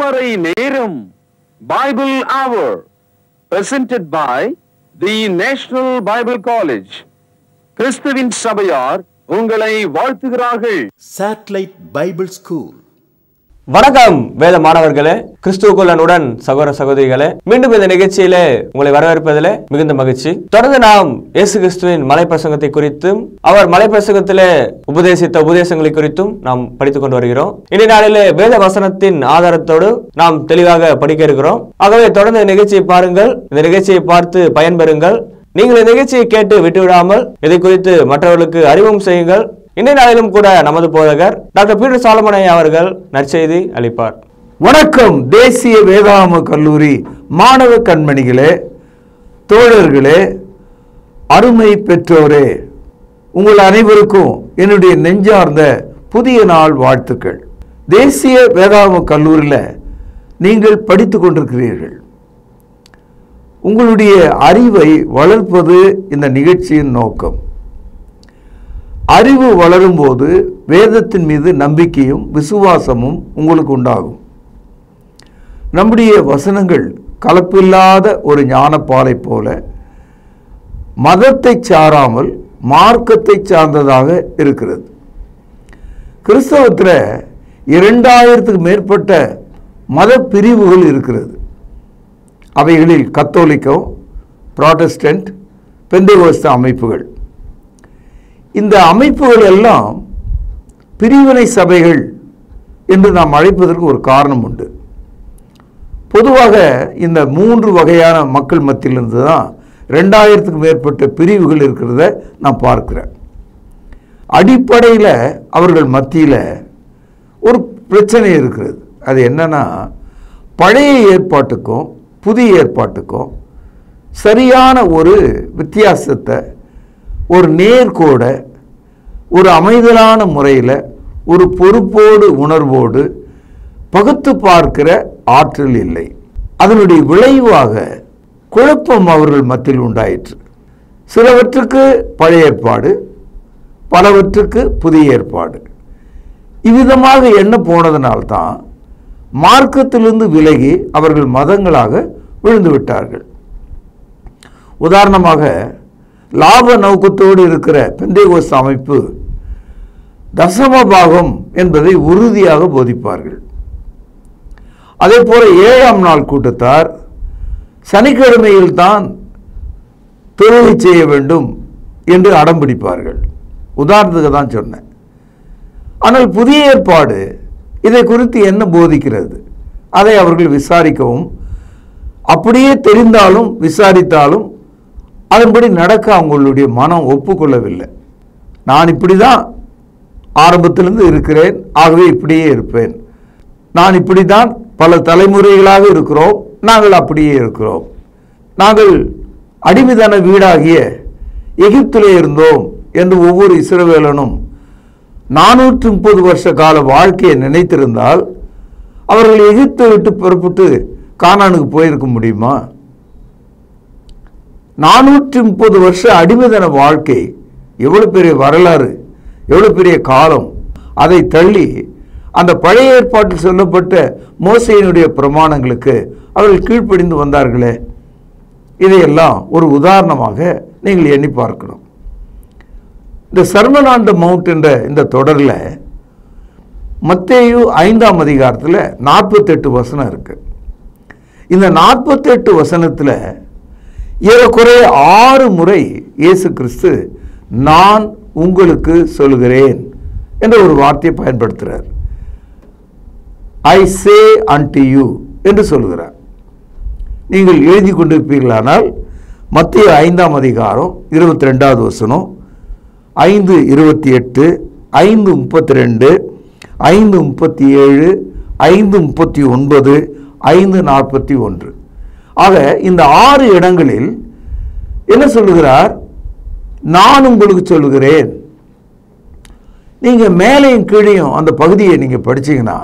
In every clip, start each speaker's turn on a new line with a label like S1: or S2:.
S1: திருமறை நேரம் Bible Hour presented by the National Bible College. கிறிஸ்துவின் சபையார் உங்களை வாழ்த்துகிறார்கள்.
S2: Satellite Bible School.
S3: வணக்கம் வேத மாணவர்களே, கிறிஸ்துவுக்குள்ளனுடன் சகோதர சகோதரிகளே, மீண்டும் இந்த நிகழ்ச்சியிலே உங்களை வரவேற்பதிலே மிகுந்த மகிழ்ச்சி. தொடர்ந்து நாம் இயேசு கிறிஸ்துவின் மலை பிரசங்கத்தை குறித்தும் அவர் மலை பிரசங்கத்திலே உபதேசித்த உபதேசங்களை குறித்தும் நாம் படித்துக் கொண்டு வருகிறோம். இன்றைய நாளிலே வேத வசனத்தின் ஆதாரத்தோடு நாம் தெளிவாக படிக்க இருக்கிறோம். ஆகவே தொடர்ந்து இந்த நிகழ்ச்சியை பாருங்கள், இந்த நிகழ்ச்சியை பார்த்து பயன்பெறுங்கள். நீங்கள் இந்த நிகழ்ச்சியை கேட்டு விட்டுவிடாமல் இதை குறித்து மற்றவர்களுக்கு அறிமுகம் செய்யுங்கள். இன்றைய நாளிலும் கூட நமது போதகர் டாக்டர் பீட்டர் சாலமன் அவர்கள் நற்செய்தி அளிப்பார்.
S4: வணக்கம் தேசிய வேதாகம கல்லூரி மாணவ கண்மணிகளே, தோழர்களே, அருமை பெற்றோரே, உங்கள் அனைவருக்கும் என்னுடைய நெஞ்சார்ந்த புதிய நாள் வாழ்த்துக்கள். தேசிய வேதாகம கல்லூரியில் நீங்கள் படித்து கொண்டிருக்கிறீர்கள். உங்களுடைய அறிவை வளர்ப்பது இந்த நிகழ்ச்சியின் நோக்கம். அறிவு வளரும் போது வேதத்தின் மீது நம்பிக்கையும் விசுவாசமும் உங்களுக்கு உண்டாகும். நம்முடைய வசனங்கள் கலப்பில்லாத ஒரு ஞானப்பாலை போல மதத்தை சாராமல் மார்க்கத்தை சார்ந்ததாக இருக்கிறது. கிறிஸ்தவத்தில் 2000க்கு மேற்பட்ட மத பிரிவுகள் இருக்கிறது. அவைகளில் கத்தோலிக்கம், புராட்டஸ்டன்ட், பெந்தேகோஸ்தே அமைப்புகள். இந்த அமைப்புகள் எல்லாம் பிரிவினை சபைகள் என்று நாம் அழைப்பதற்கு ஒரு காரணம் உண்டு. பொதுவாக இந்த 3 வகையான மக்கள் மத்தியிலிருந்து தான் 2000க்கு மேற்பட்ட பிரிவுகள் இருக்கிறத நான் பார்க்கிறேன். அடிப்படையில் அவர்கள் மத்தியில் ஒரு பிரச்சனை இருக்கிறது. அது என்னன்னா, பழைய ஏற்பாட்டுக்கும் புதிய ஏற்பாட்டுக்கும் சரியான ஒரு வித்தியாசத்தை, ஒரு நேர்கோடை, ஒரு அமைதலான முறையில், ஒரு பொறுப்போடு உணர்வோடு பகுத்து பார்க்கிற ஆற்றல் இல்லை. அதனுடைய விளைவாக குழப்பம் அவர்கள் மத்தியில் உண்டாயிற்று. சிலவற்றுக்கு பழைய ஏற்பாடு, பலவற்றுக்கு புதிய ஏற்பாடு. இவ்விதமாக என்ன போனதனால்தான் மார்க்கத்திலிருந்து விலகி அவர்கள் மதங்களாக விழுந்து விட்டார்கள். உதாரணமாக, லாப நோக்கத்தோடு இருக்கிற பெந்தேகோஸ்தே அமைப்பு தசம பாகம் என்பதை உறுதியாக போதிப்பார்கள். அதே போல 7ஆம் நாள் கூட்டத்தார் சனிக்கிழமையில் தான் தொழுகை செய்ய வேண்டும் என்று அடம் பிடிப்பார்கள். உதாரணத்துக்கு தான் சொன்னேன். ஆனால் புதிய ஏற்பாடு இதை குறித்து என்ன போதிக்கிறது, அதை அவர்கள் விசாரிக்கவும், அப்படியே தெரிந்தாலும் விசாரித்தாலும் அதன்படி நடக்க அவங்களுடைய மனம் ஒப்புக்கொள்ளவில்லை. நான் இப்படி தான் ஆரம்பத்திலிருந்து இருக்கிறேன், ஆகவே இப்படியே இருப்பேன். நான் இப்படி தான் பல தலைமுறைகளாக இருக்கிறோம், நாங்கள் அப்படியே இருக்கிறோம். நாங்கள் அடிமைதன வீடாகிய எகிப்திலே இருந்தோம் என்று ஒவ்வொரு இஸ்ரவேலனும் 430 வருஷ கால வாழ்க்கையை நினைத்திருந்தால் அவர்கள் எகிப்தை விட்டு புறப்பட்டு கானானுக்கு போயிருக்க முடியுமா? 430 வருஷ அடிமைதன வாழ்க்கை எவ்வளவு பெரிய வரலாறு, எவ்வளவு பெரிய காலம். அதை தள்ளி அந்த பழைய ஏற்பாட்டில் சொல்லப்பட்ட மோசேயினுடைய பிரமாணங்களுக்கு அவர்கள் கீழ்ப்படிந்து வந்தார்களே. இதையெல்லாம் ஒரு உதாரணமாக நீங்கள் எண்ணி பார்க்கணும். இந்த சர்மன் ஆன் த மவுண்ட் என்ற இந்த தொடரில் மத்தேயு 5ஆம் அதிகாரத்தில் 48 வசனம் இருக்கு. இந்த 48 வசனத்தில் ஏறக்குறைய 6 முறை இயேசு கிறிஸ்து நான் உங்களுக்கு சொல்கிறேன் என்ற ஒரு வார்த்தையை பயன்படுத்துகிறார். ஐ சே அன்டு யூ என்று சொல்கிறார். நீங்கள் எழுதி கொண்டிருப்பீர்களானால் மத்தேயு 5ஆம் அதிகாரம் 22வது வசனம், 5:28, 5:32, 5:37, 5:39, 5:41. ஆக இந்த 6 இடங்களில் என்ன சொல்லுகிறார்? நான் உங்களுக்கு சொல்லுகிறேன். நீங்கள் மேலையும் கீழையும் அந்த பகுதியை நீங்கள் படிச்சீங்கன்னா,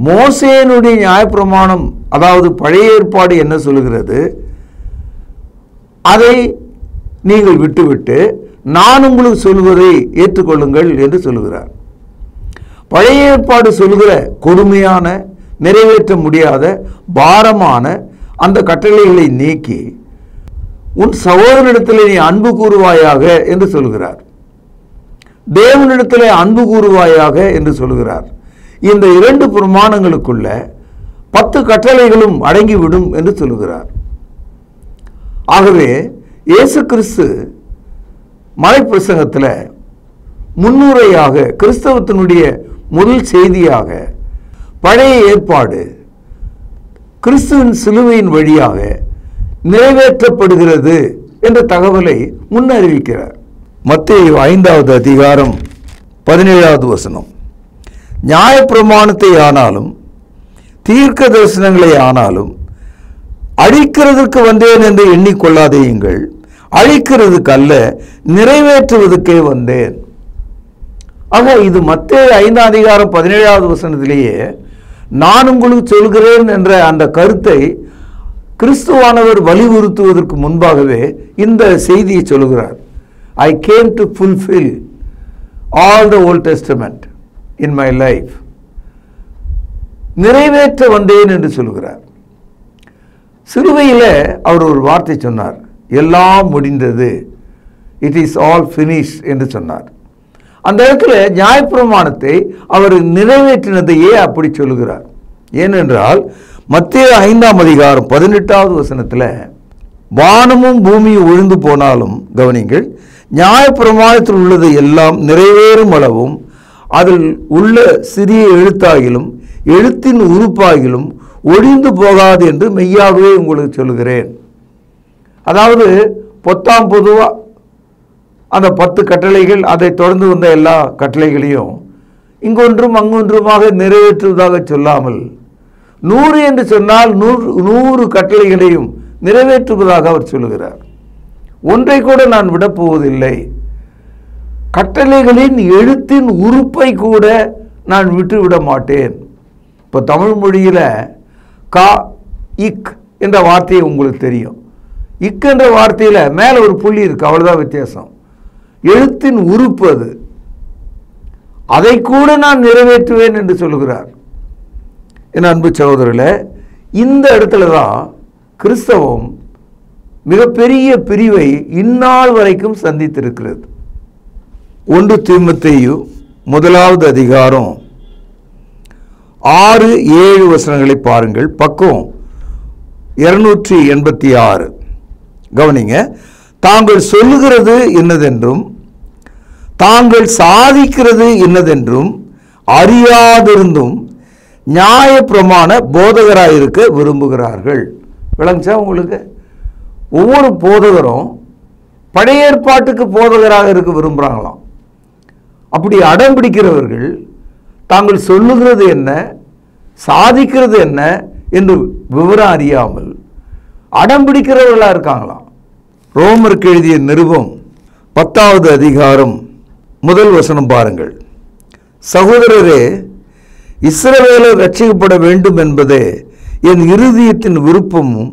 S4: மோசேயினுடைய நியாயப்பிரமாணம், அதாவது பழைய ஏற்பாடு என்ன சொல்லுகிறது, அதை நீங்கள் விட்டுவிட்டு நான் உங்களுக்கு சொல்வதை ஏற்றுக்கொள்ளுங்கள் என்று சொல்லுகிறார். பழைய ஏற்பாடு சொல்லுகிற கொடுமையான நிறைவேற்ற முடியாத பாரமான அந்த கட்டளைகளை நீக்கி உன் சகோதரனிடத்திலே நீ அன்பு கூறுவாயாக என்று சொல்கிறார். தேவனிடத்திலே அன்பு கூறுவாயாக என்று சொல்கிறார். இந்த 2 பிரமாணங்களுக்குள்ள 10 கட்டளைகளும் அடங்கிவிடும் என்று சொல்கிறார். ஆகவே இயேசு கிறிஸ்து மலைப்பிரசங்கத்தில் முன்னுரையாக, கிறிஸ்தவத்தினுடைய முதல் செய்தியாக பழைய ஏற்பாடு கிறிஸ்துவின் சிலுவையின் வழியாக நிறைவேற்றப்படுகிறது என்ற தகவலை முன்னறிவிக்கிறார். மத்தேயு 5வது அதிகாரம் 17வது வசனம், நியாயப்பிரமாணத்தை ஆனாலும் தீர்க்க தரிசனங்களை ஆனாலும் அழிக்கிறதுக்கு வந்தேன் என்று எண்ணிக்கொள்ளாதேயுங்கள், அழிக்கிறதுக்கு அல்ல நிறைவேற்றுவதற்கே வந்தேன். ஆக இது மத்தேயு 5வது அதிகாரம் 17வது வசனத்திலேயே நான் உங்களுக்கு சொல்கிறேன் என்ற அந்த கருத்தை கிறிஸ்துவானவர் வலியுறுத்துவதற்கு முன்பாகவே இந்த செய்தியை சொல்கிறார். I came to fulfill all the Old Testament in my life. நிறைவேற்ற வந்தேன் என்று சொல்கிறார். சிலுவையில் அவர் ஒரு வார்த்தை சொன்னார், எல்லாம் முடிந்தது, it is all finished என்று சொன்னார். அந்த இடத்துல நியாயப்பிரமாணத்தை அவர் நிறைவேற்றினதையே அப்படி சொல்லுகிறார். ஏனென்றால் மத்தேயு 5ஆம் அதிகாரம் 18வது வசனத்தில் வானமும் பூமியும் ஒழிந்து போனாலும், கவனிங்கள், நியாயப்பிரமாணத்தில் உள்ளது எல்லாம் நிறைவேறும் அளவும் அதில் உள்ள சிறிய எழுத்தாகிலும் எழுத்தின் உறுப்பாகிலும் ஒழிந்து போகாது என்று மெய்யாகவே உங்களுக்கு சொல்கிறேன். அதாவது பொதுவாக அந்த 10 கட்டளைகள், அதை தொடர்ந்து வந்த எல்லா கட்டளைகளையும் இங்கொன்றும் அங்கொன்றுமாக நிறைவேற்றுவதாக சொல்லாமல் 100 என்று சொன்னால் 100 கட்டளைகளையும் நிறைவேற்றுவதாக அவர் சொல்லுகிறார். ஒன்றை கூட நான் விடப்போவதில்லை, கட்டளைகளின் எழுத்தின் உறுப்பை கூட நான் விட்டுவிட மாட்டேன். இப்போ தமிழ் மொழியில் கா இக் என்ற வார்த்தையை உங்களுக்கு தெரியும். இக் என்ற வார்த்தையில் மேலே ஒரு புள்ளி இருக்கு, அவ்வளோதான் வித்தியாசம். எழுத்தின் உறுப்பு அது, அதை கூட நான் நிறைவேற்றுவேன் என்று சொல்லுகிறார். என் அன்பு சகோதரர்களே, இந்த இடத்துல தான் கிறிஸ்தவம் மிகப்பெரிய பிரிவை இந்நாள் வரைக்கும் சந்தித்திருக்கிறது. 1 தீமோத்தேயு 1வது அதிகாரம் 6-7 வசனங்களை பாருங்கள். பக்கம் 286. கவனிங்க, தாங்கள் சொல்லுகிறது என்னதென்றும் தாங்கள் சாதிக்கிறது என்னதென்றும் அறியாதிருந்தும் நியாயப்பிரமாண போதகராயிருக்க விரும்புகிறார்கள். விளங்குச்சா உங்களுக்கு? ஒவ்வொரு போதகரும் பழைய ஏற்பாட்டுக்கு போதகராக இருக்க விரும்புகிறாங்களாம். அப்படி அடம் பிடிக்கிறவர்கள் தாங்கள் சொல்லுகிறது என்ன, சாதிக்கிறது என்ன என்று விவரம் அறியாமல் அடம் பிடிக்கிறவர்களாக இருக்காங்களாம். ரோமருக்கு எழுதிய நிருபம் 10வது அதிகாரம் 1 வசனம் பாருங்கள். சகோதரரே, இஸ்ரவேலர் ரட்சிக்கப்பட வேண்டும் என்பதே என் இருதயத்தின் விருப்பமும்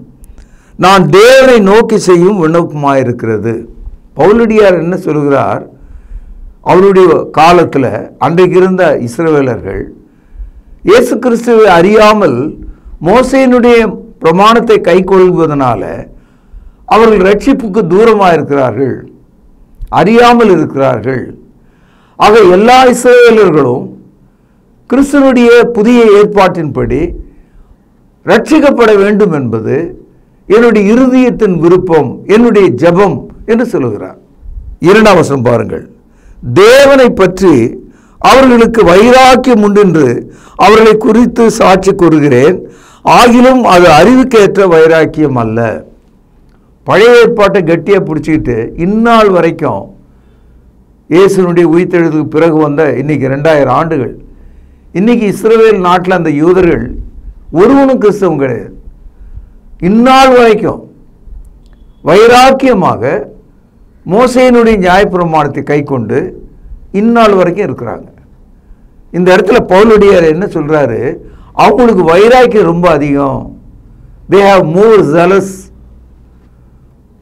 S4: நான் தேவனை நோக்கி செய்யும் விண்ணப்பமாயிருக்கிறது. பவுலடியார் என்ன சொல்கிறார்? அவருடைய காலத்தில் அன்றைக்கு இருந்த இஸ்ரவேலர்கள் இயேசு கிறிஸ்துவை அறியாமல் மோசேயினுடைய பிரமாணத்தை கைக்கொள்வதனால அவர்கள் ரட்சிப்புக்கு தூரமாக இருக்கிறார்கள், அறியாமல் இருக்கிறார்கள். ஆக எல்லா இஸ்ரவேலர்களும் கிறிஸ்துவனுடைய புதிய ஏற்பாட்டின்படி ரட்சிக்கப்பட வேண்டும் என்பது என்னுடைய இருதயத்தின் விருப்பம், என்னுடைய ஜெபம் என்று சொல்லுகிறார். 2ஆம் வசனம் பாருங்கள். தேவனை பற்றி அவர்களுக்கு வைராக்கியம் உண்டென்று அவர்களை குறித்து சாட்சி கூறுகிறேன், ஆகிலும் அது அறிவுக்கேற்ற வைராக்கியம் அல்ல. பழைய ஏற்பாட்டை கட்டியாக பிடிச்சிக்கிட்டு இந்நாள் வரைக்கும் இயேசுனுடைய உயிர்த்தெழுதலுக்கு பிறகு வந்த இன்னைக்கு 2000 ஆண்டுகள், இன்னைக்கு இஸ்ரவேல் நாட்டில் அந்த யூதர்கள் ஒருவனும் கிறிஸ்தவம் கிடையாது. இந்நாள் வரைக்கும் வைராக்கியமாக மோசேயினுடைய நியாயப்பிரமாணத்தை கை கொண்டு இந்நாள் வரைக்கும் இருக்கிறாங்க. இந்த இடத்துல பவுலடியார் என்ன சொல்றாரு? அவங்களுக்கு வைராக்கியம் ரொம்ப அதிகம். they have more zealous,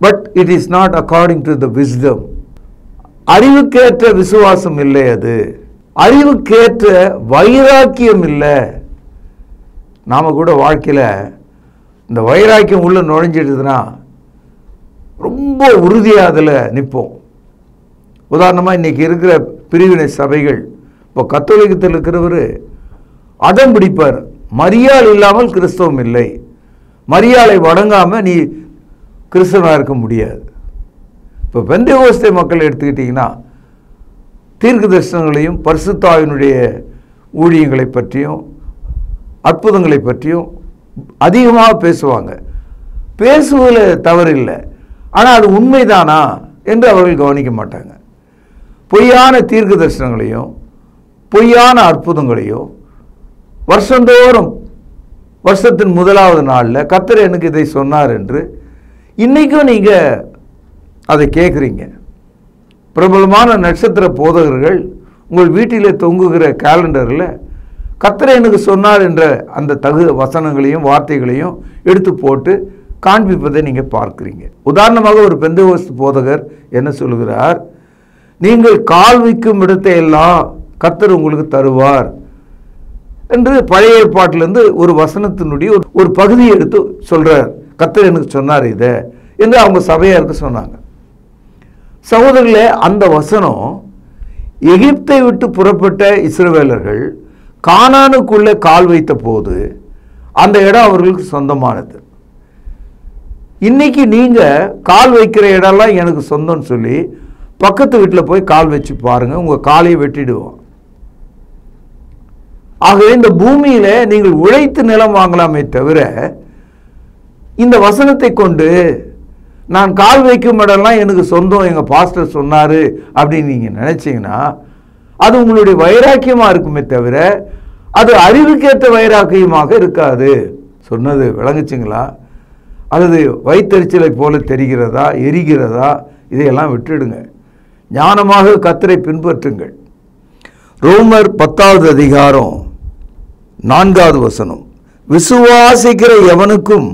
S4: but it is not according to the wisdom. அறிவுக்கேற்ற விசுவாசம் இல்லை, அது அறிவுக்கேற்ற வைராக்கியம் இல்லை. நாம் கூட வாழ்க்கையில் இந்த வைராக்கியம் உள்ளே நுழைஞ்சிடுதுன்னா ரொம்ப உறுதியாக அதில் நிற்போம். உதாரணமாக இன்றைக்கி இருக்கிற பிரிவினை சபைகள், இப்போ கத்தோலிக்கத்தில் இருக்கிறவர் அடம் பிடிப்பார், மரியாள் இல்லாமல் கிறிஸ்தவம் இல்லை, மரியாளை வணங்காமல் நீ கிறிஸ்தவனாக இருக்க முடியாது. இப்போ பெந்தேகோஸ்தே மக்கள் எடுத்துக்கிட்டிங்கன்னா தீர்க்க தரிசனங்களையும் பரிசுத்தாவினுடைய ஊழியங்களை பற்றியும் அற்புதங்களை பற்றியும் அதிகமாக பேசுவாங்க. பேசுவதில் தவறில்லை, ஆனால் அது உண்மைதானா என்று அவர்கள் கவனிக்க மாட்டாங்க. பொய்யான தீர்க்க தரிசனங்களையும் பொய்யான அற்புதங்களையும் வருஷந்தோறும் வருஷத்தின் முதலாவது நாளில் கர்த்தர் எனக்கு இதை சொன்னார் என்று இன்றைக்கும் நீங்கள் அதை கேட்குறீங்க. பிரபலமான நட்சத்திர போதகர்கள் உங்கள் வீட்டிலே தொங்குகிற கேலண்டரில் கர்த்தர் எனக்கு சொன்னார் என்ற அந்த வசனங்களையும் வார்த்தைகளையும் எடுத்து போட்டு காண்பிப்பதை நீங்கள் பார்க்குறீங்க. உதாரணமாக ஒரு பெந்தேகோஸ்து போதகர் என்ன சொல்கிறார், நீங்கள் கால் வைக்கும் இடத்தை எல்லாம் கர்த்தர் உங்களுக்கு தருவார் என்று பழைய ஏற்பாட்டிலிருந்து ஒரு வசனத்தினுடைய ஒரு பகுதியை எடுத்து சொல்கிறார். கர்த்தர் எனக்கு சொன்னார் இதை என்று அவங்க சபையாருக்கு சொன்னாங்க. சகோதரர்களே, அந்த வசனம் எகிப்தை விட்டு புறப்பட்ட இஸ்ரவேலர்கள் கானானுக்குள்ளே கால் வைத்த போது அந்த இடம் அவர்களுக்கு சொந்தமானது. இன்னைக்கு நீங்கள் கால் வைக்கிற இடம்லாம் எனக்கு சொந்தம்னு சொல்லி பக்கத்து வீட்டில் போய் கால் வச்சு பாருங்கள், உங்கள் காலையை வெட்டிடுவோம். ஆகவே இந்த பூமியில் நீங்கள் உழைத்து நிலம் வாங்கலாமே தவிர இந்த வசனத்தை கொண்டு நான் கால் வைக்கும் இடம்லாம் எனக்கு சொந்தம், எங்கள் பாஸ்டர் சொன்னார் அப்படின்னு நீங்கள் நினச்சிங்கன்னா அது உங்களுடைய வைராக்கியமாக இருக்குமே தவிர அது அறிவுக்கேற்ற வைராக்கியமாக இருக்காது. சொன்னது விளங்குச்சிங்களா? அல்லது வயிற்றெரிச்சலை போல தெரிகிறதா, எரிகிறதா? இதையெல்லாம் விட்டுடுங்க. ஞானமாக கர்த்தரை பின்பற்றுங்கள். ரோமர் 10வது அதிகாரம் 4வது வசனம், விசுவாசிக்கிற எவனுக்கும்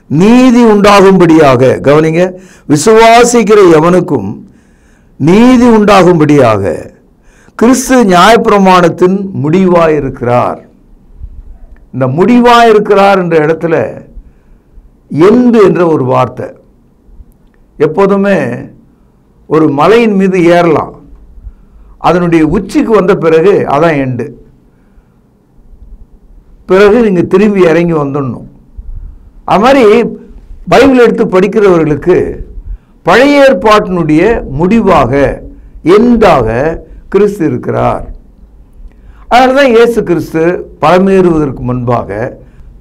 S4: நீதி உண்டாகும்படியாக, கவனிங்க, விசுவாசிக்கிற எவனுக்கும் நீதி உண்டாகும்படியாக கிறிஸ்து நியாயப்பிரமாணத்தின் முடிவாயிருக்கிறார். இந்த முடிவாயிருக்கிறார் என்ற இடத்துல எண்டு என்ற ஒரு வார்த்தை. எப்போதுமே ஒரு மலையின் மீது ஏறலாம், அதனுடைய உச்சிக்கு வந்த பிறகு அதான் எண்டு, பிறகு நீங்கள் திரும்பி இறங்கி வந்துடணும். அது மாதிரி பைபிள் எடுத்து படிக்கிறவர்களுக்கு பழைய ஏற்பாட்டினுடைய முடிவாக எண்டாக கிறிஸ்து இருக்கிறார். அதனால தான் இயேசு கிறிஸ்து பழமேறுவதற்கு முன்பாக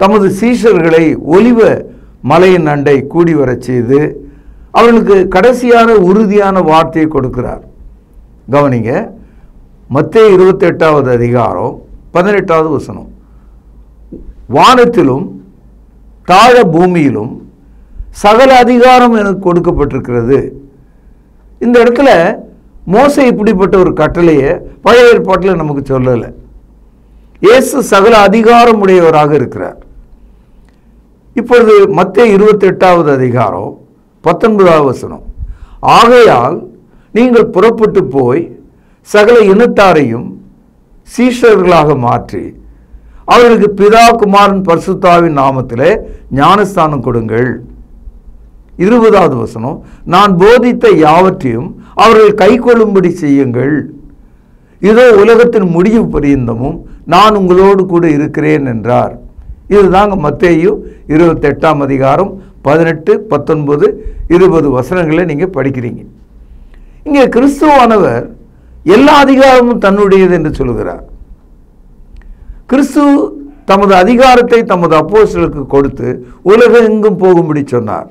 S4: தமது சீஷர்களை ஒலிவ மலையின் அண்டை கூடி வரச் செய்து அவர்களுக்கு கடைசியான உறுதியான வார்த்தையை கொடுக்கிறார். கவனிங்க, மத்தேயு 28வது அதிகாரம் 18வது வசனம், வானத்திலும் தாழ பூமியிலும் சகல அதிகாரம் எனக்கு கொடுக்கப்பட்டிருக்கிறது. இந்த இடத்துல மோசே இப்படிப்பட்ட ஒரு கட்டளையை பழைய ஏற்பாட்டில் நமக்கு சொல்லலை. இயேசு சகல அதிகாரம் உடையவராக இருக்கிறார். இப்பொழுது மத்தேயு 28வது அதிகாரம் 19வது வசனம், ஆகையால் நீங்கள் புறப்பட்டு போய் சகல இனத்தாரையும் சீஷர்களாக மாற்றி அவர்களுக்கு பிதா குமாரன் பரிசுத்தாவின் நாமத்திலே ஞானஸ்தானம் கொடுங்கள். 20வது வசனம், நான் போதித்த யாவற்றையும் அவர்கள் கைக்கொள்ளும்படி செய்யுங்கள். இதோ உலகத்தின் முடிவு பரியந்தமும் நான் உங்களோடு கூட இருக்கிறேன் என்றார். இதுதாங்க மத்தேயு 28ஆம் அதிகாரம் 18, 19, 20 வசனங்களை நீங்கள் படிக்கிறீங்க. இங்கே கிறிஸ்துவானவர் எல்லா அதிகாரமும் தன்னுடையது என்று சொல்கிறார். கிறிஸ்து தமது அதிகாரத்தை தமது அப்போஸ்தலருக்கு கொடுத்து உலகம் எங்கும் போகும்படி சொன்னார்.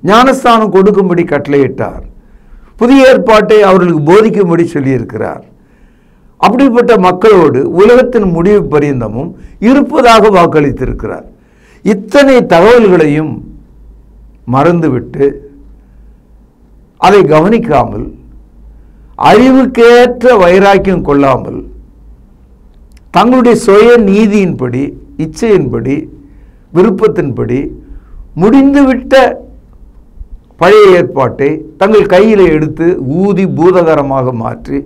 S4: ஞானஸ்தானம் கொடுக்கும்படி கட்டளையிட்டார். புதிய ஏற்பாட்டை அவர்களுக்கு போதிக்கும்படி சொல்லியிருக்கிறார். அப்படிப்பட்ட மக்களோடு உலகத்தின் முடிவு பரியந்தமும் இருப்பதாக வாக்களித்திருக்கிறார். இத்தனை தகவல்களையும் மறந்துவிட்டு அதை கவனிக்காமல் அறிவுக்கேற்ற வைராக்கியம் கொள்ளாமல் தங்களுடைய சுய நீதியின்படி, இச்சையின்படி, விருப்பத்தின்படி முடிந்துவிட்ட பழைய ஏற்பாட்டை தங்கள் கையில் எடுத்து ஊதி பூதகரமாக மாற்றி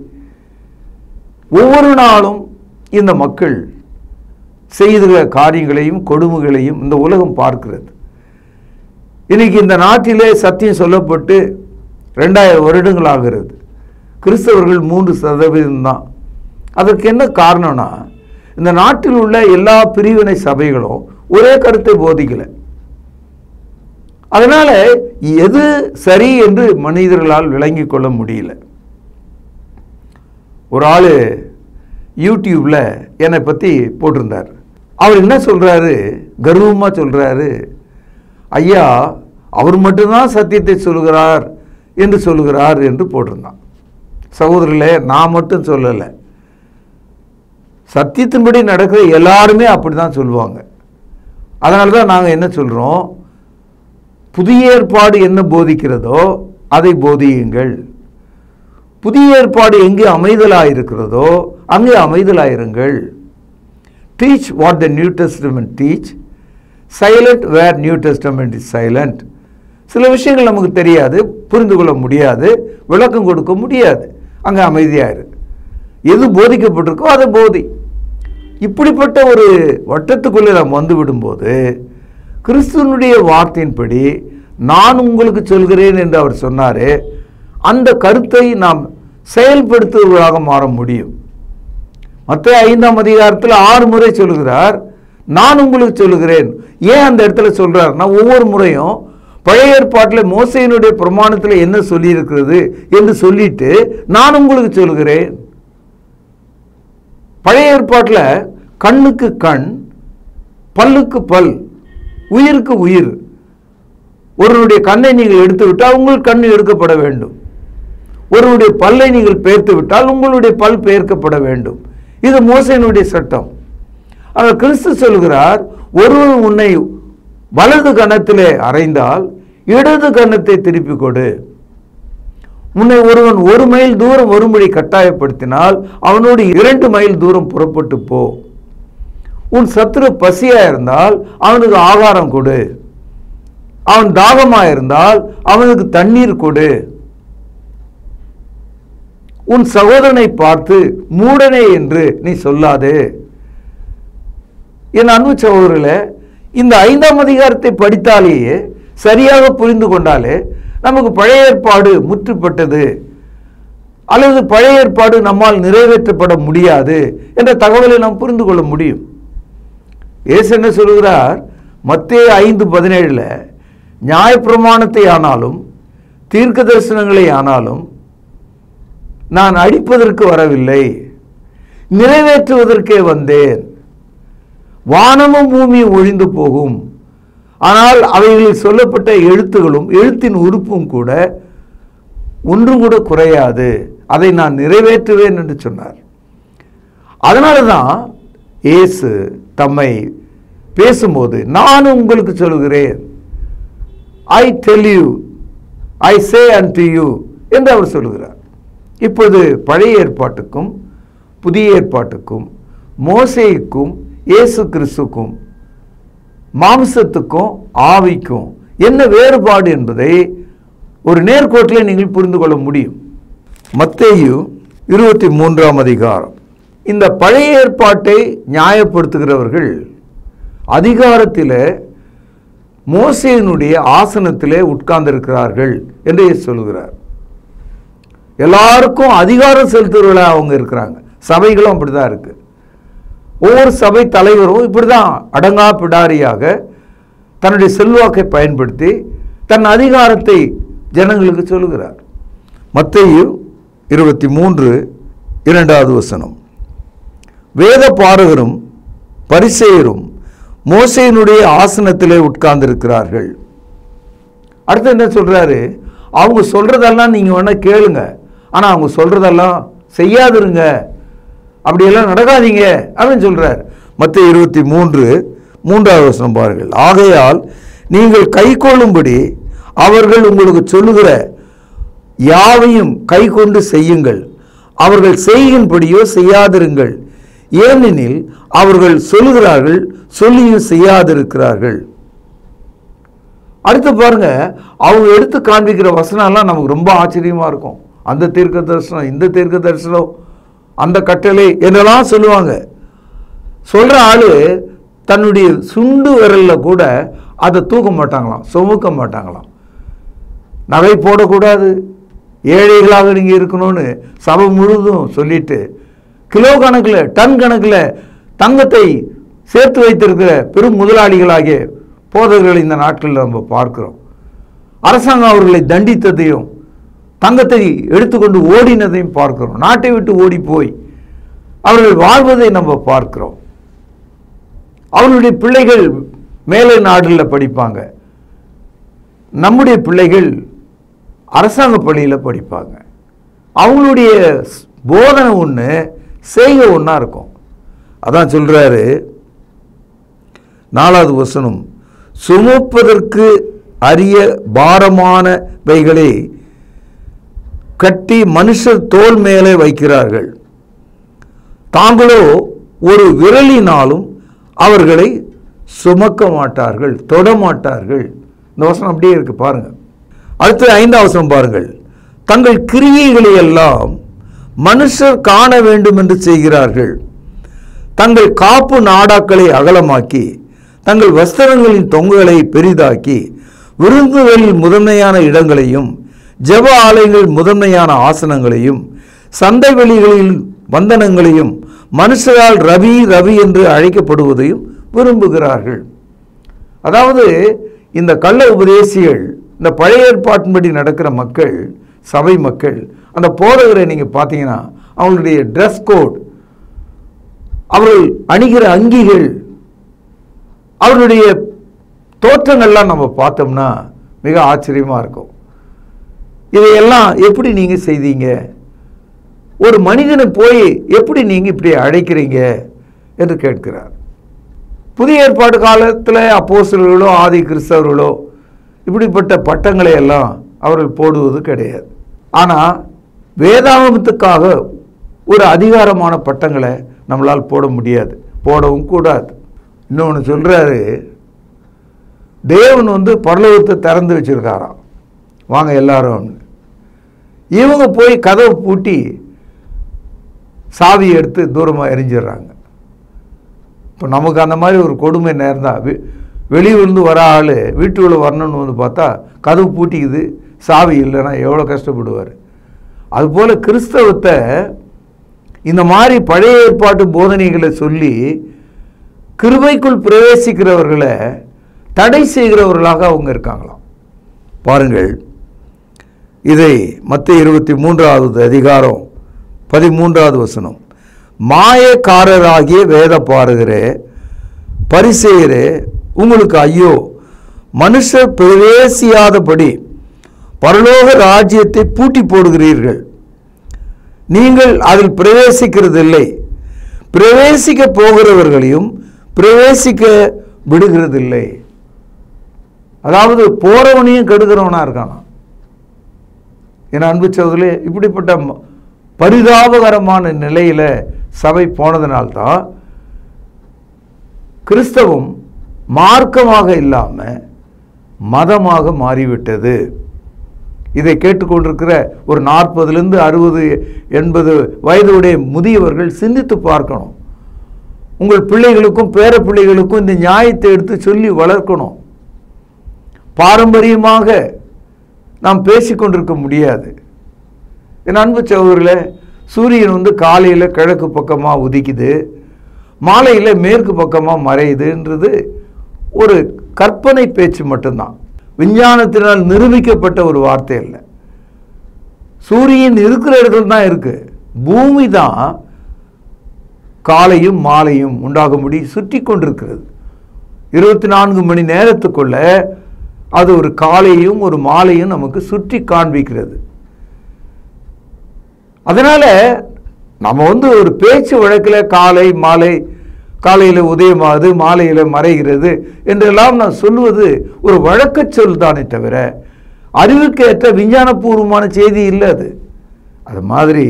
S4: ஒவ்வொரு நாளும் இந்த மக்கள் செய்கிற காரியங்களையும் கொடுமைகளையும் இந்த உலகம் பார்க்கிறது. இன்னைக்கு இந்த நாட்டிலே சத்தியம் சொல்லப்பட்டு 2000 வருடங்கள் ஆகிறது. கிறிஸ்தவர்கள் 3% தான். அதற்கு என்ன காரணம்னா, இந்த நாட்டில் உள்ள எல்லா பிரிவினை சபைகளும் ஒரே கருத்தை போதிக்கல. அதனால எது சரி என்று மனிதர்களால் விளங்கி கொள்ள முடியல. ஒரு ஆளு யூடியூப்ல என்னை பத்தி போட்டிருந்தார். அவர் என்ன சொல்றாரு, கர்வமா சொல்றாரு, ஐயா அவர் மட்டும்தான் சத்தியத்தை சொல்லுகிறார் என்று சொல்லுகிறார் என்று போட்டிருந்தான். சகோதரர்களே, நான் மட்டும் சொல்லலை, சத்தியத்தின்படி நடக்கிற எல்லாருமே அப்படிதான் சொல்லுவாங்க. அதனால தான் நாங்கள் என்ன சொல்றோம், புதிய ஏற்பாடு என்ன போதிக்கிறதோ அதை போதியுங்கள். புதிய ஏற்பாடு எங்கே அமைதலாயிருக்கிறதோ அங்கே அமைதலாயிருங்கள். Teach what the New Testament teach, silent where New Testament is silent. சில விஷயங்கள் நமக்கு தெரியாது, புரிந்து கொள்ள முடியாது, விளக்கம் கொடுக்க முடியாது, அங்கே அமைதியாயிரு. எது போதிக்கப்பட்டிருக்கோ அதை போதி. இப்படிப்பட்ட ஒரு வட்டத்துக்குள்ளே நாம் வந்து விடும்போது, கிறிஸ்துவனுடைய வார்த்தையின்படி நான் உங்களுக்கு சொல்கிறேன் என்று அவர் சொன்னாரே, அந்த கருத்தை நாம் செயல்படுத்துவதாக மாற முடியும். மத்தேயு 5ஆம் அதிகாரத்தில் 6 முறை சொல்லுகிறார், நான் உங்களுக்கு சொல்லுகிறேன். ஏன் அந்த இடத்துல சொல்றார்? நான் ஒவ்வொரு முறையும் பழைய ஏற்பாட்டில் மோசேயினுடைய பிரமாணத்தில் என்ன சொல்லி இருக்கிறது என்று சொல்லிட்டு நான் உங்களுக்கு சொல்லுகிறேன். பழைய ஏற்பாட்டில் கண்ணுக்கு கண், பல்லுக்கு பல், உயிருக்கு உயிர். ஒருவருடைய கண்ணை நீங்கள் எடுத்து விட்டால் உங்கள் கண் எடுக்கப்பட வேண்டும். ஒருவருடைய பல்லை நீங்கள் பெயர்த்து விட்டால் உங்களுடைய பல் பெயர்க்கப்பட வேண்டும். இது மோசேயினுடைய சட்டம். ஆனால் கிறிஸ்து சொல்கிறார், ஒருவன் உன்னை வலது கன்னத்திலே அறைந்தால் இடது கன்னத்தை திருப்பி கொடு. உன்னை ஒருவன் 1 மைல் தூரம் வரும்படி கட்டாயப்படுத்தினால் அவனோடு 2 மைல் தூரம் புறப்பட்டு போ. உன் சத்துரு பசியா இருந்தால் அவனுக்கு ஆகாரம் கொடு. அவன் தாகமா இருந்தால் அவனுக்கு தண்ணீர் கொடு. உன் சகோதரனை பார்த்து மூடனே என்று நீ சொல்லாதே. என் அன்பு சகோதரர்களே, இந்த 5ஆம் அதிகாரத்தை படித்தாலேயே, சரியாக புரிந்து கொண்டாலே நமக்கு பழைய ஏற்பாடு முற்றுப்பட்டது அல்லது பழைய ஏற்பாடு நம்மால் நிறைவேற்றப்பட முடியாது என்ற தகவலை நாம் புரிந்து கொள்ள முடியும். இயேசு என்ன சொல்கிறார்? மத்தேயு 5:17 நியாயப்பிரமாணத்தை ஆனாலும் தீர்க்க தரிசனங்களை ஆனாலும் நான் அழிப்பதற்கு வரவில்லை, நிறைவேற்றுவதற்கே வந்தேன். வானமும் பூமியும் ஒழிந்து போகும், ஆனால் அவைகளில் சொல்லப்பட்ட எழுத்துகளும் எழுத்தின் உறுப்பும் கூட ஒன்றும் கூட குறையாது, அதை நான் நிறைவேற்றுவேன் என்று சொன்னார். அதனால தான் இயேசு தம்மை பேசும்போது நான் உங்களுக்கு சொல்கிறேன், I tell you, I say unto you என்று அவர் சொல்கிறார். இப்பொழுது பழைய ஏற்பாட்டுக்கும் புதிய ஏற்பாட்டுக்கும் மோசேயுக்கும் இயேசு கிறிஸ்துக்கும் மாம்சத்துக்கும் ஆவிக்கும் என்ன வேறுபாடு என்பதை ஒரு நேர்கோட்டில் நீங்கள் புரிந்து கொள்ள முடியும். மத்தேயு 23ஆம் அதிகாரம். இந்த பழைய ஏற்பாட்டை நியாயப்படுத்துகிறவர்கள் அதிகாரத்தில் மோசேயினுடைய ஆசனத்திலே உட்கார்ந்திருக்கிறார்கள் என்று சொல்லுகிறார். எல்லாருக்கும் அதிகாரம் செலுத்துவர்களாக அவங்க இருக்கிறாங்க. சபைகளும் அப்படிதான் இருக்கு. ஒவ்வொரு சபை தலைவரும் இப்படிதான் அடங்கா பிடாரியாக தன்னுடைய செல்வாக்கை பயன்படுத்தி தன் அதிகாரத்தை ஜனங்களுக்கு சொல்லுகிறார். மத்தேயு 23:2 வசனம். வேத பாரகரும் பரிசேயரும் மோசேயினுடைய ஆசனத்திலே உட்கார்ந்திருக்கிறார்கள். அடுத்து என்ன சொல்றாரு? அவங்க சொல்றதெல்லாம் நீங்க வேணா கேளுங்க, ஆனா அவங்க சொல்றதெல்லாம் செய்யாதிருங்க, அப்படியெல்லாம் நடக்காதீங்க அப்படின்னு சொல்றார். மத்தேயு 23:3 வசனம் பாருங்கள். ஆகையால் நீங்கள் கை கொள்ளும்படி அவர்கள் உங்களுக்கு சொல்லுகிற யாவையும் கை கொண்டு செய்யுங்கள், அவர்கள் செய்யும்படியோ செய்யாதிருங்கள், ஏனெனில் அவர்கள் சொல்லுகிறார்கள், சொல்லியும் செய்யாதிருக்கிறார்கள். அடுத்து பாருங்க, அவங்க எடுத்து காண்பிக்கிற வசனம்லாம் நமக்கு ரொம்ப ஆச்சரியமா இருக்கும். அந்த தீர்க்க தரிசனம், இந்த தீர்க்க தரிசனம், அந்த கட்டளை என்றெல்லாம் சொல்லுவாங்க. சொல்ற ஆளு தன்னுடைய சுண்டு விரல்ல கூட அதை தூக்க மாட்டாங்களாம், சுமக்க மாட்டாங்களாம். நகை போடக்கூடாது, ஏழைகளாக நீங்கள் இருக்கணும்னு சபை முழுதும் சொல்லிட்டு கிலோ கணக்கில் டன் கணக்கில் தங்கத்தை சேர்த்து வைத்திருக்கிற பெரும் முதலாளிகளாகிய போதகர்களை இந்த நாட்களில் நம்ம பார்க்கிறோம். அரசாங்கம் அவர்களை தண்டித்ததையும் தங்கத்தை எடுத்துக்கொண்டு ஓடினதையும் பார்க்கிறோம். நாட்டை விட்டு ஓடி போய் அவர்கள் வாழ்வதை நம்ம பார்க்கிறோம். அவர்களுடைய பிள்ளைகள் மேலை நாடுகளில் படிப்பாங்க, நம்முடைய பிள்ளைகள் அரசாங்க பள்ளியில் படிப்பாங்க. அவங்களுடைய போதனை ஒன்று, செய்கை ஒன்றா இருக்கும். அதான் சொல்றாரு 4வது வசனம், சுமப்பதற்கு அரிய பாரமானவைகளை கட்டி மனுஷர் தோள் மேலே வைக்கிறார்கள், தாங்களோ ஒரு விரலினாலும் அவர்களை சுமக்க மாட்டார்கள், தொடமாட்டார்கள். இந்த வசனம் அப்படியே இருக்கு பாருங்க. அடுத்து 5வது வசனம் பாருங்கள். தங்கள் கிரியைகளை எல்லாம் மனுஷர் காண வேண்டும் என்று செய்கிறார்கள், தங்கள் காப்பு நாடாக்களை அகலமாக்கி தங்கள் வஸ்திரங்களின் தொங்குகளை பெரிதாக்கி விருந்துகளில் முதன்மையான இடங்களையும் ஜெப ஆலயங்களில் முதன்மையான ஆசனங்களையும் சந்தை வெளிகளில் வந்தனங்களையும் மனுஷரால் ரவி ரவி என்று அழைக்கப்படுவதையும் விரும்புகிறார்கள். அதாவது இந்த கள்ள உபதேசிகள், இந்த பழைய ஏற்பாட்டின்படி நடக்கிற மக்கள், சபை மக்கள், அந்த போதகரை நீங்கள் பார்த்தீங்கன்னா அவங்களுடைய ட்ரெஸ் கோட், அவர்கள் அணிகிற அங்கிகள், அவர்களுடைய தோற்றங்கள்லாம் நம்ம பார்த்தோம்னா மிக ஆச்சரியமாக இருக்கும். இதையெல்லாம் எப்படி நீங்கள் செய்தீங்க? ஒரு மனிதனை போய் எப்படி நீங்கள் இப்படி அழைக்கிறீங்க என்று கேட்கிறார். புதிய ஏற்பாடு காலத்தில் அப்போஸ்தலர்களோ ஆதி கிறிஸ்தவர்களோ இப்படிப்பட்ட பட்டங்களை எல்லாம் அவர்கள் போடுவது கிடையாது. ஆனால் வேதாகமத்துக்காக ஒரு அதிகாரமான பட்டங்களை நம்மளால் போட முடியாது, போடவும் கூடாது. இன்னொன்று சொல்கிறாரு, தேவன் பரலோகத்தை திறந்து வச்சிருக்காராம், வாங்க எல்லாரும். இவங்க போய் கதவை பூட்டி சாவியை எடுத்து தூரமாக எரிஞ்சிடுறாங்க. இப்போ நமக்கு அந்த மாதிரி ஒரு கொடுமை நேர்ந்தால் வெளியூர்ந்து வர ஆள் வீட்டுக்குள்ளே வரணும்னு பார்த்தா கதவு பூட்டிக்குது, சாவி இல்லைன்னா எவ்வளோ கஷ்டப்படுவார். அதுபோல் கிறிஸ்தவத்தை இந்த மாதிரி பழைய ஏற்பாட்டு போதனைகளை சொல்லி கிருபைக்குள் பிரவேசிக்கிறவர்களை தடை செய்கிறவர்களாக அவங்க இருக்காங்களாம். பாருங்கள், இதை மத்தேயு 23வது அதிகாரம் 13வது வசனம், மாயக்காரராகிய வேத பாரகரே பரிசேயரே உங்களுக்கு ஐயோ, மனுஷர் பிரவேசியாதபடி பரலோக ராஜ்யத்தை பூட்டி போடுகிறீர்கள், நீங்கள் அதில் பிரவேசிக்கிறதில்லை, பிரவேசிக்க போகிறவர்களையும் பிரவேசிக்க விடுகிறதில்லை. அதாவது போறவனையும் கெடுக்கிறவனா இருக்கானா. என் அன்பு சகோதரர்களே, இப்படிப்பட்ட பரிதாபகரமான நிலையில சபை போனதனால்தான் கிறிஸ்தவம் மார்க்கமாக இல்லாம மதமாக மாறிவிட்டது. இதை கேட்டுக்கொண்டிருக்கிற ஒரு 40லிருந்து 60 80 வயதுடைய முதியவர்கள் சிந்தித்து பார்க்கணும். உங்கள் பிள்ளைகளுக்கும் பேர பிள்ளைகளுக்கும் இந்த நியாயத்தை எடுத்து சொல்லி வளர்க்கணும். பாரம்பரியமாக நாம் பேசிக்கொண்டிருக்க முடியாது. என் அன்பு சகோதரர்களே, சூரியன் காலையில் கிழக்கு பக்கமாக உதிக்குது, மாலையில் மேற்கு பக்கமாக மறையுதுன்றது ஒரு கற்பனை பேச்சு மட்டும்தான், விஞ்ஞானத்தினால் நிரூபிக்கப்பட்ட ஒரு வார்த்தை இல்லை. சூரியன் இருக்கிற இடத்துல தான் இருக்கு, பூமி தான் காலையும் மாலையும் உண்டாகும்படி சுற்றி கொண்டிருக்கிறது. 24 மணி நேரத்துக்குள்ள அது ஒரு காலையும் ஒரு மாலையும் நமக்கு சுற்றி காண்பிக்கிறது. அதனால நம்ம ஒரு பேச்சு வழக்கில் காலை மாலை, காலையில் உதயமாகுது மாலையில் மறைகிறது என்றெல்லாம் நான் சொல்லுவது ஒரு வழக்க சொல் தானே தவிர அறிவுக்கேற்ற விஞ்ஞானபூர்வமான செய்தி இல்லை. அது மாதிரி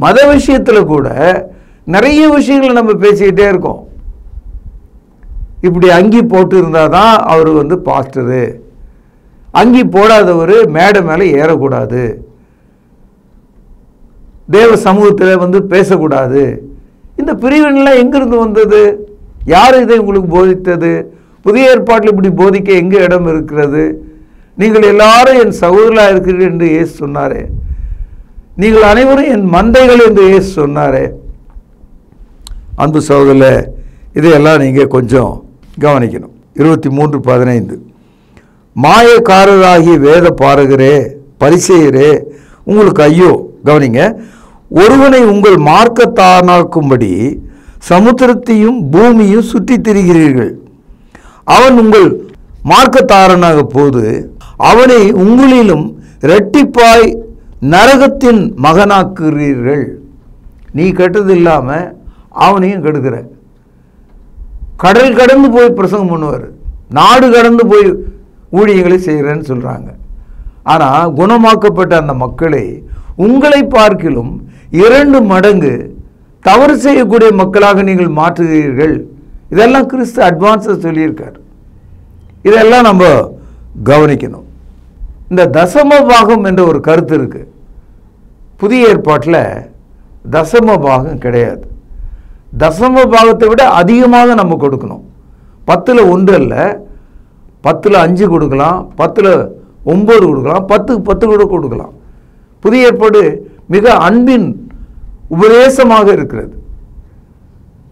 S4: மத விஷயத்தில் கூட நிறைய விஷயங்களை நம்ம பேசிக்கிட்டே இருக்கோம். இப்படி அங்கி போட்டு இருந்தால் தான் அவர் பாஸ்டரு, அங்கி போடாதவர் மேடை மேலே ஏறக்கூடாது, தேவ சமூகத்தில் பேசக்கூடாது. இந்த பிரிவினைலாம் எங்கிருந்து வந்தது? யார் இதை உங்களுக்கு போதித்தது? புதிய ஏற்பாட்டில் இப்படி போதிக்க எங்கே இடம் இருக்கிறது? நீங்கள் எல்லாரும் என் சகோதரர்களாக இருக்கிறீர்கள் என்று இயேசு சொன்னாரே. நீங்கள் அனைவரும் என் மந்தைகள் என்று இயேசு சொன்னாரே. அன்பு சகோதரர்களே, இதையெல்லாம் நீங்கள் கொஞ்சம் கவனிக்கணும். 23:15 மாயக்காரராகிய வேத பாரகரே, பரிசேயரே, உங்களுக்கு ஐயோ. கவனிங்க, ஒருவனை உங்கள் மார்க்கத்தானாக்கும்படி சமுத்திரத்தையும் பூமியும் சுற்றி திரிகிறீர்கள். அவன் உங்கள் மார்க்கத்தாரனாக போது அவனை உங்களிலும் இரட்டிப்பாய் நரகத்தின் மகனாக்குகிறீர்கள். நீ கெட்டது இல்லாமல் அவனையும் கெடுக்கிற. கடல் கடந்து போய் பிரசங்கம் பண்ணுவார், நாடு கடந்து போய் ஊழியங்களை செய்கிறேன்னு சொல்கிறாங்க. ஆனால் குணமாக்கப்பட்ட அந்த மக்களை உங்களை பார்க்கிலும் 2 மடங்கு தவறு செய்யக்கூடிய மக்களாக நீங்கள் மாற்றுகிறீர்கள். இதெல்லாம் கிறிஸ்து அட்வான்ஸாக சொல்லியிருக்கார். இதெல்லாம் நம்ம கவனிக்கணும். இந்த தசம பாகம் என்ற ஒரு கருத்து இருக்குது. புதிய ஏற்பாட்டில் தசம பாகம் கிடையாது. தசம பாகத்தை விட அதிகமாக நம்ம கொடுக்கணும். 10ல் 1 அல்ல, 10ல் 5 கொடுக்கலாம், 10ல் 9 கொடுக்கலாம், 10க்கு 10 கூட கொடுக்கலாம். புதிய ஏற்பாடு மிக அன்பின் உபதேசமாக இருக்கிறது.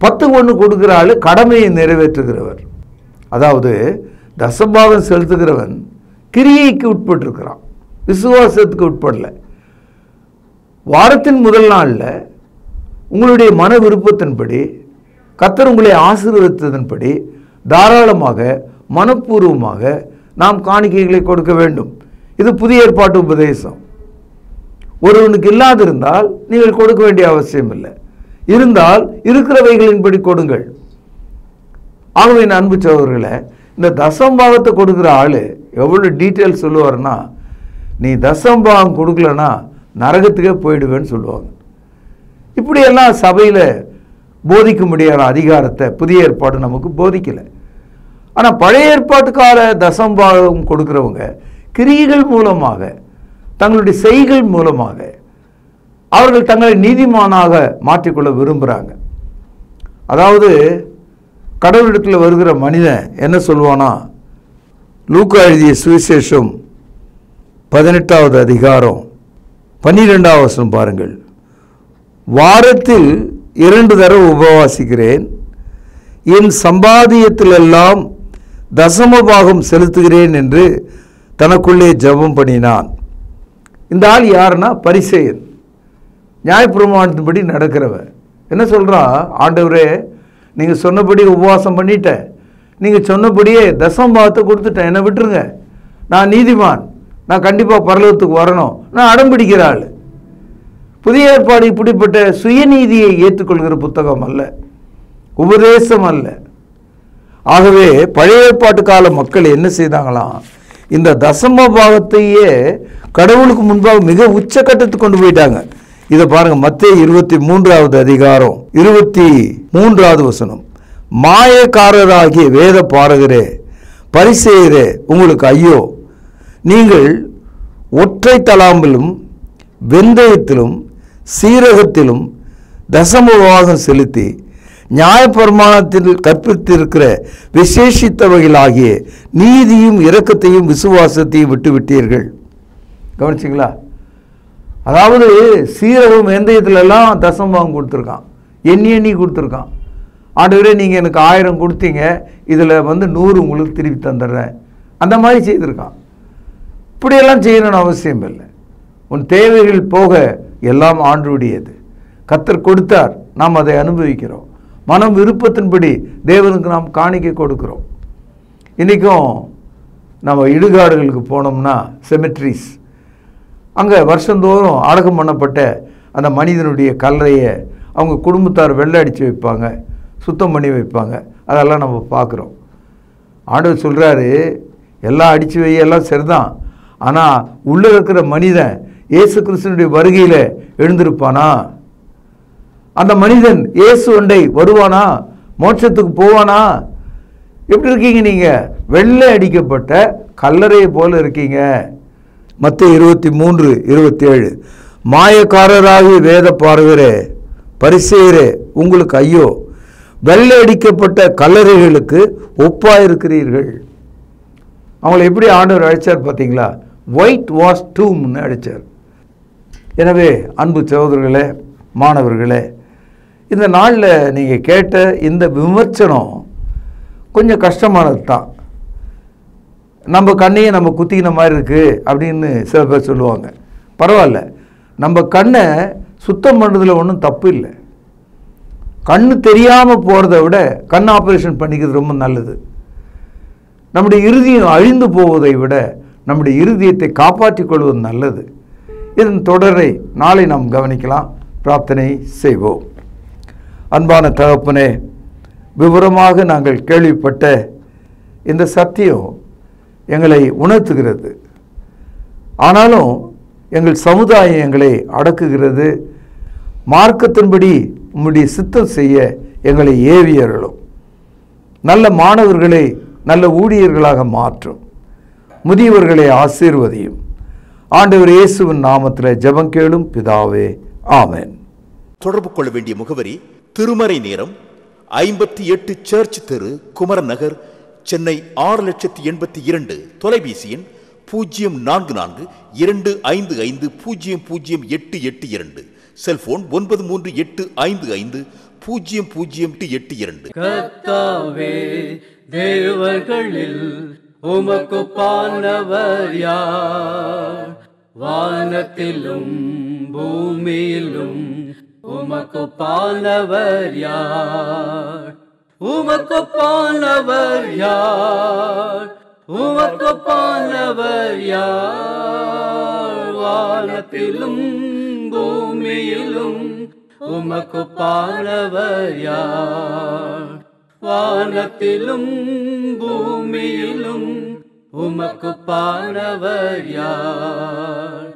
S4: 10க்கு 1 கொடுக்கிற ஆள் கடமையை நிறைவேற்றுகிறவர். அதாவது தசபாகம் செலுத்துகிறவன் கிரியைக்கு உட்பட்டிருக்கிறான், விசுவாசத்துக்கு உட்படல. வாரத்தின் முதல் நாளில் உங்களுடைய மன விருப்பத்தின்படி கர்த்தர் உங்களை ஆசீர்வதித்ததன்படி தாராளமாக மனப்பூர்வமாக நாம் காணிக்கைகளை கொடுக்க வேண்டும். இது புதிய ஏற்பாட்டு உபதேசம். ஒருவனுக்கு இல்லாதிருந்தால் நீங்கள் கொடுக்க வேண்டிய அவசியம் இல்லை. இருந்தால் இருக்கிறவைகளின்படி கொடுங்கள். ஆகவே அன்பு சகோதரர்களே, இந்த தசம்பாகத்தை கொடுக்குற ஆள் எவ்வளோ டீட்டெயில் சொல்லுவார்னா, நீ தசம்பாகம் கொடுக்கலன்னா நரகத்துக்கே போயிடுவேன்னு சொல்லுவாங்க. இப்படியெல்லாம் சபையில் போதிக்க முடியாத அதிகாரத்தை புதிய ஏற்பாடு நமக்கு போதிக்கலை. ஆனால் பழைய ஏற்பாட்டுக்கால தசம்பாகம் கொடுக்குறவங்க கிரியைகள் மூலமாக, தங்களுடைய செய்கள் மூலமாக அவர்கள் தங்களை நீதிமானாக மாற்றிக்கொள்ள விரும்புகிறாங்க. அதாவது கடவுளிடத்தில் வருகிற மனிதன் என்ன சொல்லுவானா, லூக்கா எழுதிய சுவிசேஷம் 18வது அதிகாரம் 12வது வசனம் பாருங்கள். வாரத்தில் 2 தடவை உபவாசிக்கிறேன், என் சம்பாதியத்திலெல்லாம் தசமபாகம் செலுத்துகிறேன் என்று தனக்குள்ளே ஜெபம் பண்ணினான். இந்த ஆள் யாருன்னா பரிசேயன், நியாயப்பிரமாணத்தின்படி நடக்கிறவன். என்ன சொல்கிறான், ஆண்டவரே நீங்கள் சொன்னபடி உபவாசம் பண்ணிட்டேன், நீங்கள் சொன்னபடியே தசமபாகத்தை கொடுத்துட்டேன், என்னை விட்டுருங்க, நான் நீதிமான், நான் கண்டிப்பாக பரலோகத்துக்கு வரணும், நான் அடம்பிடிக்கிற ஆள். புதிய ஏற்பாடு இப்படிப்பட்ட சுயநீதியை ஏற்றுக்கொள்கிற புத்தகம் அல்ல, உபதேசம் அல்ல. ஆகவே பழைய ஏற்பாட்டு கால மக்கள் என்ன செய்தாங்களாம், இந்த தசம பாகத்தையே கடவுளுக்கு முன்பாக மிக உச்சக்கட்டத்துக்கு கொண்டு போயிட்டாங்க. இதை பாருங்க, மத்தேயு 23வது அதிகாரம் 23வது வசனம். மாயக்காரராகிய வேத பாரகரே, பரிசேயரே, உங்களுக்கு ஐயோ, நீங்கள் ஒற்றை தலாம்பிலும் வெந்தயத்திலும் சீரகத்திலும் தசமபாகம் செலுத்தி நியாயப்பிரமாணத்தில் கற்பித்திருக்கிற விசேஷித்தவைகளாகிய நீதியும் இரக்கத்தையும் விசுவாசத்தையும் விட்டுவிட்டீர்கள். கவனிச்சிங்களா? அதாவது சீரகம் வெந்தயத்திலெல்லாம் தசமபாகம் கொடுத்துருக்கான், எண்ணி கொடுத்துருக்கான். ஆண்டவரே நீங்கள் எனக்கு 1000 கொடுத்தீங்க, இதில் 100 உங்களுக்கு திருப்பி தந்துடுறேன், அந்த மாதிரி செய்திருக்கான். இப்படியெல்லாம் செய்யணும்னு அவசியம் இல்லை. உன் தேவைகள் போக எல்லாம் ஆண்டவருடையது. கர்த்தர் கொடுத்தார், நாம் அதை அனுபவிக்கிறோம். மனம் விருப்பத்தின்படி தேவனுக்கு நாம் காணிக்கை கொடுக்கிறோம். இன்றைக்கும் நம்ம இடுகாடுகளுக்கு போனோம்னா செமெட்ரிஸ், அங்கே வருஷந்தோறும் அடக்கம் பண்ணப்பட்ட அந்த மனிதனுடைய கல்லறையை அவங்க குடும்பத்தார் வெள்ளை அடித்து வைப்பாங்க, சுத்தம் பண்ணி வைப்பாங்க. அதெல்லாம் நம்ம பார்க்குறோம். ஆண்டவர் சொல்கிறாரு, எல்லாம் அடித்து வை, எல்லாம் சரிதான், ஆனால் உள்ளே இருக்கிற மனிதன் இயேசு கிறிஸ்துனுடைய வருகையில் எழுந்திருப்பானா? அந்த மனிதன் இயேசு ஒன்றை வருவானா? மோட்சத்துக்கு போவானா? எப்படி இருக்கீங்க நீங்கள்? வெள்ளை அடிக்கப்பட்ட கல்லறையை போல இருக்கீங்க. மத்தேயு 23:27 மாயக்காரராகிய வேத பாரகரே, பரிசேயரே உங்களுக்கு ஐயோ, வெள்ளை அடிக்கப்பட்ட கல்லறைகளுக்கு ஒப்பாயிருக்கிறீர்கள். அவங்களை எப்படி ஆண்டவர் அழைச்சார் பார்த்தீங்களா? ஒயிட் வாஷ் டூம்னு அழைச்சார். எனவே அன்பு சகோதரர்களே, மாணவர்களே, இந்த நாளில் நீங்கள் கேட்ட இந்த விமர்சனம் கொஞ்சம் கஷ்டமானது தான். நம்ம கண்ணையே நம்ம குத்திக்கின மாதிரி இருக்குது அப்படின்னு சில பேர் சொல்லுவாங்க. பரவாயில்ல, நம்ம கண்ணை சுத்தம் பண்ணுறதுல ஒன்றும் தப்பு இல்லை. கண்ணு தெரியாமல் போகிறத விட கண் ஆப்ரேஷன் பண்ணிக்கிறது ரொம்ப நல்லது. நம்முடைய இருதயம் அழிந்து போவதை விட நம்முடைய இருதயத்தை காப்பாற்றிக் கொள்வது நல்லது. இதன் தொடரை நாளை நாம் கவனிக்கலாம். பிரார்த்தனை செய்வோம். அன்பான தகப்பனே, விவரமாக நாங்கள் கேள்விப்பட்ட இந்த சத்தியம் எங்களை உணர்த்துகிறது. ஆனாலும் எங்கள் சமுதாயம் எங்களை அடக்குகிறது. மார்க்கத்தின்படி உம்முடைய சித்தம் செய்ய எங்களை ஏவியர்களும், நல்ல மாணவர்களை நல்ல ஊழியர்களாக மாற்றும், முதியவர்களை ஆசீர்வதியும். ஆண்டவர் இயேசுவின் நாமத்தில் ஜெபம் கேளும் பிதாவே, ஆமென்.
S2: தொடர்பு கொள்ள வேண்டிய முகவரி: திருமறை நேரம், 58 சர்ச் தெரு, குமரன் நகர், சென்னை 6,82,000. தொலைபேசி எண் 0442550082. செல்போன் 9385500882.
S5: கர்த்தாவே, தேவர்களில் உமக்குப்பானவர் யார்? வானத்திலும் பூமியிலும் உமக்குப்பானவர் யார்? உமக்குப்பானவர் யார்? உமக்குப்பானவர் யார்? வானத்திலும் பூமியிலும் உமக்குப்பானவர் யார்? வானத்திலும் பூமியிலும் உமக்குப்பானவர் யார்?